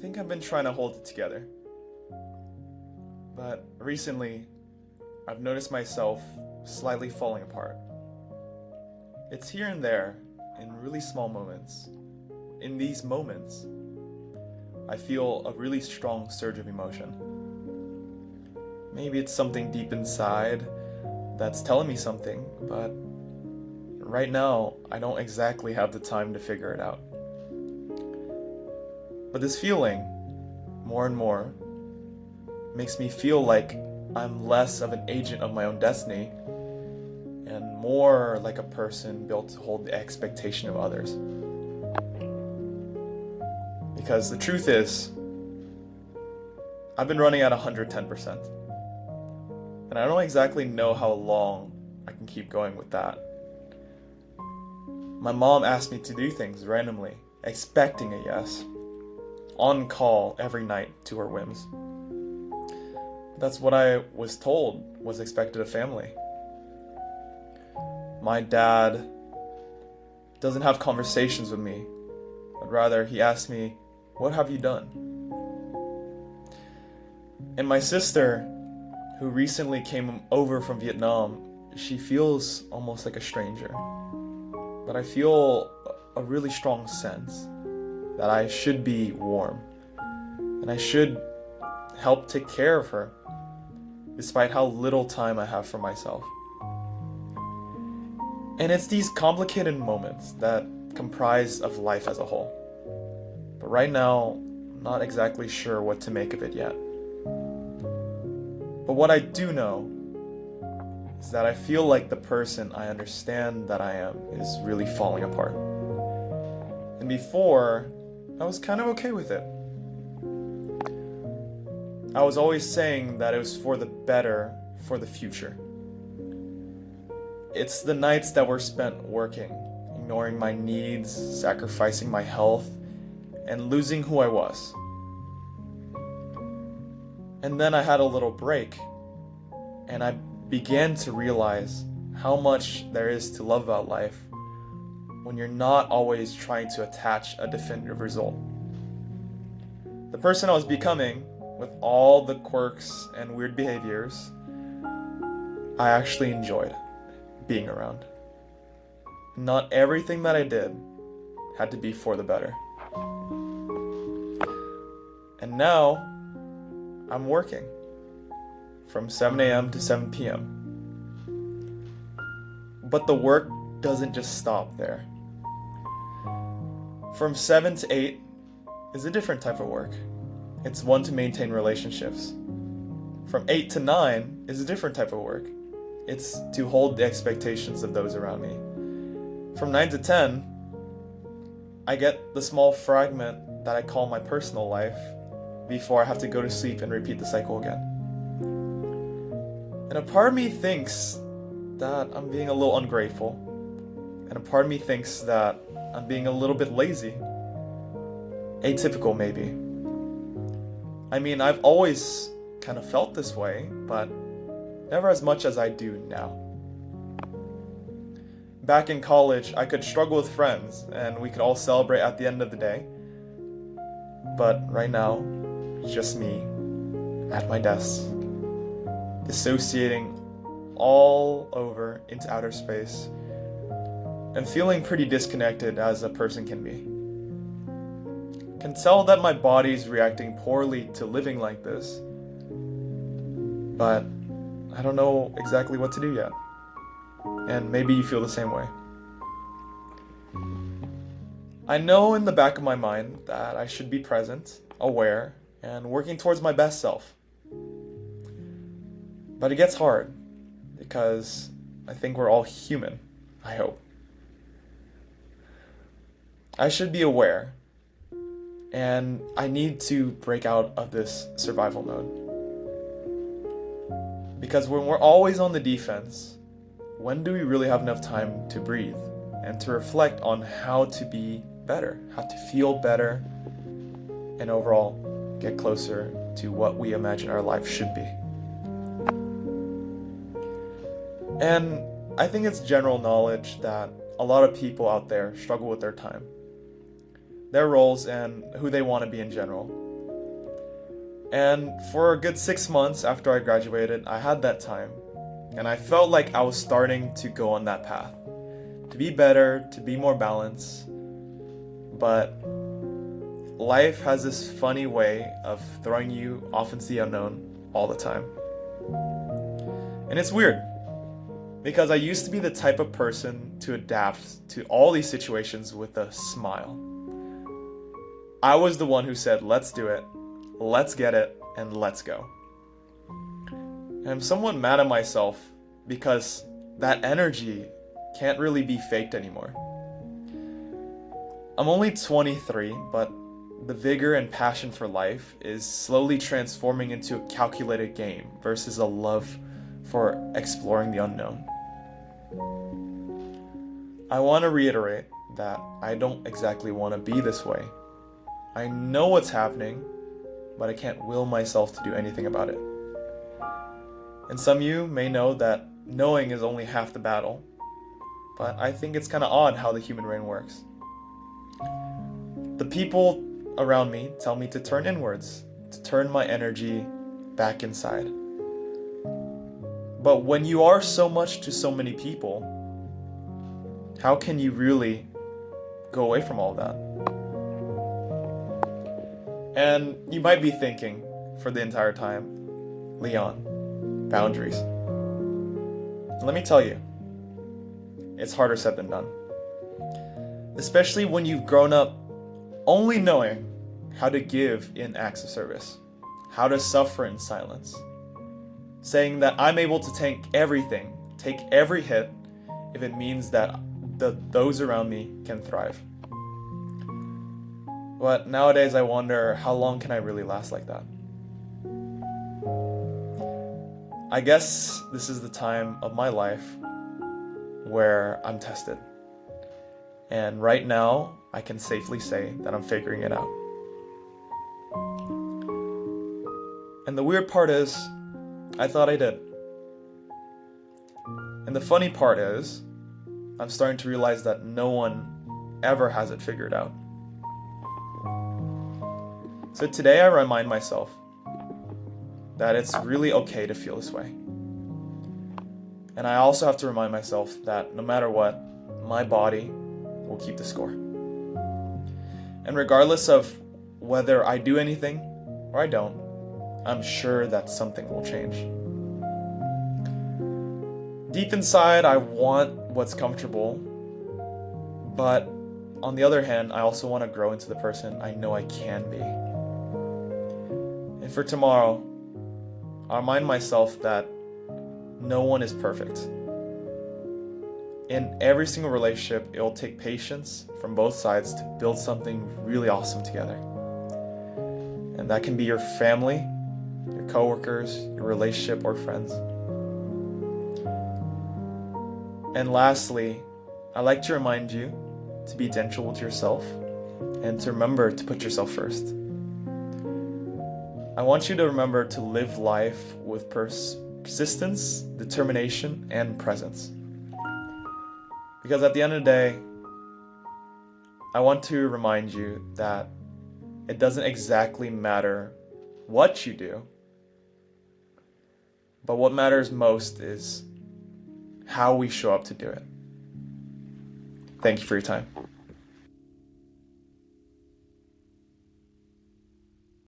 think I've been trying to hold it together. But recently, I've noticed myself slightly falling apart. It's here and there, in really small moments. In these moments, I feel a really strong surge of emotion. Maybe it's something deep inside that's telling me something, but right now, I don't exactly have the time to figure it out. But this feeling, more and more, makes me feel like I'm less of an agent of my own destiny and more like a person built to hold the expectation of others. Because the truth is, I've been running at 110%. And I don't exactly know how long I can keep going with that. My mom asked me to do things randomly, expecting a yes, on call every night to her whims. That's what I was told was expected of family. My dad doesn't have conversations with me, but rather he asks me, "What have you done?" And my sister, who recently came over from Vietnam, she feels almost like a stranger. But I feel a really strong sense that I should be warm, and I should help take care of her, despite how little time I have for myself. And it's these complicated moments that comprise of life as a whole. But right now, I'm not exactly sure what to make of it yet. But what I do know is that I feel like the person I understand that I am is really falling apart. And before, I was kind of okay with it. I was always saying that it was for the better, for the future. It's the nights that were spent working, ignoring my needs, sacrificing my health, and losing who I was. And then I had a little break, and I began to realize how much there is to love about life when you're not always trying to attach a definitive result. The person I was becoming, with all the quirks and weird behaviors, I actually enjoyed being around. Not everything that I did had to be for the better. And now, I'm working from 7 a.m. to 7 p.m. But the work doesn't just stop there. From 7 to 8 is a different type of work. It's one to maintain relationships. From 8 to 9 is a different type of work. It's to hold the expectations of those around me. From 9 to 10, I get the small fragment that I call my personal life before I have to go to sleep and repeat the cycle again. And a part of me thinks that I'm being a little ungrateful. And a part of me thinks that I'm being a little bit lazy. Atypical, maybe. I mean, I've always kind of felt this way, but never as much as I do now. Back in college, I could struggle with friends, and we could all celebrate at the end of the day. But right now, it's just me at my desk, dissociating all over into outer space, and feeling pretty disconnected as a person can be. Can tell that my body's reacting poorly to living like this, but I don't know exactly what to do yet. And maybe you feel the same way. I know in the back of my mind that I should be present, aware, and working towards my best self. But it gets hard, because I think we're all human, I hope. I should be aware, and I need to break out of this survival mode. Because when we're always on the defense, when do we really have enough time to breathe and to reflect on how to be better, how to feel better, and overall get closer to what we imagine our life should be? And I think it's general knowledge that a lot of people out there struggle with their time, their roles, and who they want to be in general. And for a good 6 months after I graduated, I had that time. And I felt like I was starting to go on that path. To be better, to be more balanced. But life has this funny way of throwing you off into the unknown all the time. And it's weird. Because I used to be the type of person to adapt to all these situations with a smile. I was the one who said, let's do it, let's get it, and let's go. And I'm somewhat mad at myself because that energy can't really be faked anymore. I'm only 23, but the vigor and passion for life is slowly transforming into a calculated game versus a love for exploring the unknown. I want to reiterate that I don't exactly want to be this way. I know what's happening, but I can't will myself to do anything about it. And some of you may know that knowing is only half the battle, but I think it's kind of odd how the human brain works. The people around me tell me to turn inwards, to turn my energy back inside. But when you are so much to so many people, how can you really go away from all that? And you might be thinking for the entire time, Leon, boundaries. Let me tell you, it's harder said than done. Especially when you've grown up only knowing how to give in acts of service, how to suffer in silence, saying that I'm able to take everything, take every hit, if it means that those around me can thrive. But nowadays I wonder, how long can I really last like that? I guess this is the time of my life where I'm tested. And right now, I can safely say that I'm figuring it out. And the weird part is, I thought I did. And the funny part is, I'm starting to realize that no one ever has it figured out. So today I remind myself that it's really okay to feel this way. And I also have to remind myself that no matter what, my body will keep the score. And regardless of whether I do anything or I don't, I'm sure that something will change. Deep inside, I want what's comfortable, but on the other hand, I also want to grow into the person I know I can be. And for tomorrow, I'll remind myself that no one is perfect. In every single relationship, it will take patience from both sides to build something really awesome together. And that can be your family, your coworkers, your relationship, or friends. And lastly, I'd like to remind you to be gentle with yourself and to remember to put yourself first. I want you to remember to live life with persistence, determination, and presence. Because at the end of the day, I want to remind you that it doesn't exactly matter what you do, but what matters most is how we show up to do it. Thank you for your time.